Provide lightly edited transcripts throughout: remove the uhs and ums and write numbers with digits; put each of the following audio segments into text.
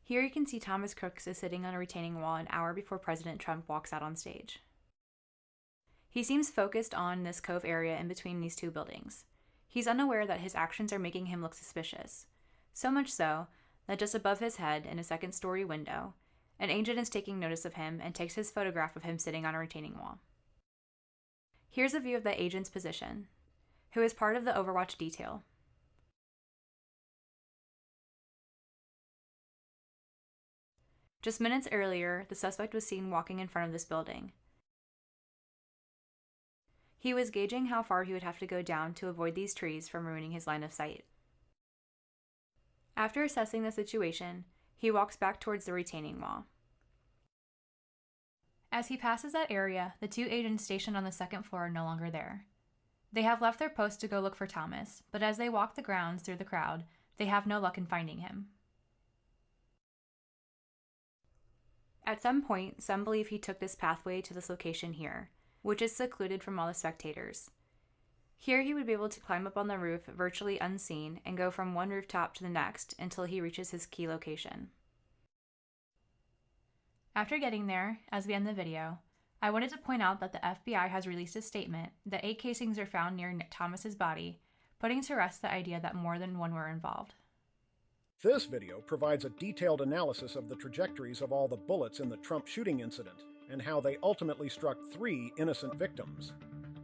Here you can see Thomas Crooks is sitting on a retaining wall an hour before President Trump walks out on stage. He seems focused on this cove area in between these two buildings. He's unaware that his actions are making him look suspicious. So much so that just above his head, in a second-story window, an agent is taking notice of him and takes his photograph of him sitting on a retaining wall. Here's a view of the agent's position, who is part of the Overwatch detail. Just minutes earlier, the suspect was seen walking in front of this building. He was gauging how far he would have to go down to avoid these trees from ruining his line of sight. After assessing the situation, he walks back towards the retaining wall. As he passes that area, the two agents stationed on the second floor are no longer there. They have left their post to go look for Thomas, but as they walk the grounds through the crowd, they have no luck in finding him. At some point, some believe he took this pathway to this location here, which is secluded from all the spectators. Here he would be able to climb up on the roof virtually unseen and go from one rooftop to the next until he reaches his key location. After getting there, as we end the video, I wanted to point out that the FBI has released a statement that 8 casings are found near Thomas's body, putting to rest the idea that more than one were involved. This video provides a detailed analysis of the trajectories of all the bullets in the Trump shooting incident and how they ultimately struck 3 innocent victims.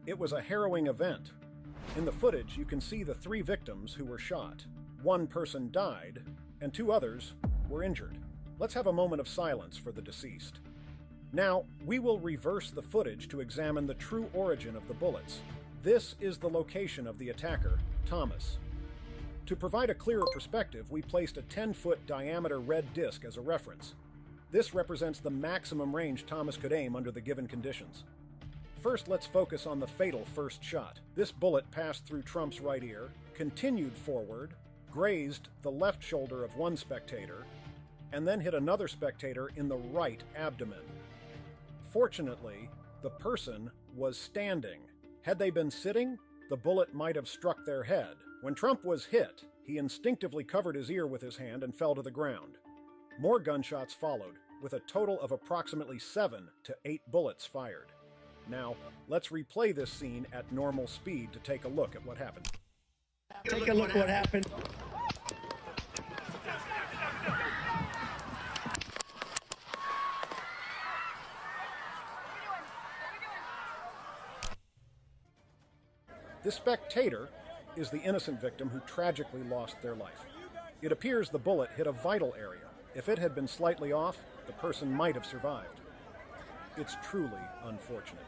It was a harrowing event. In the footage, you can see the 3 victims who were shot. 1 person died, and 2 others were injured. Let's have a moment of silence for the deceased. Now, we will reverse the footage to examine the true origin of the bullets. This is the location of the attacker, Thomas. To provide a clearer perspective, we placed a 10-foot diameter red disc as a reference. This represents the maximum range Thomas could aim under the given conditions. First, let's focus on the fatal first shot. This bullet passed through Trump's right ear, continued forward, grazed the left shoulder of one spectator, and then hit another spectator in the right abdomen. Fortunately, the person was standing. Had they been sitting, the bullet might have struck their head. When Trump was hit, he instinctively covered his ear with his hand and fell to the ground. More gunshots followed, with a total of approximately 7 to 8 bullets fired. Now, let's replay this scene at normal speed to take a look at what happened. Take a look what happened. The spectator is the innocent victim who tragically lost their life. It appears the bullet hit a vital area. If it had been slightly off, the person might have survived. It's truly unfortunate.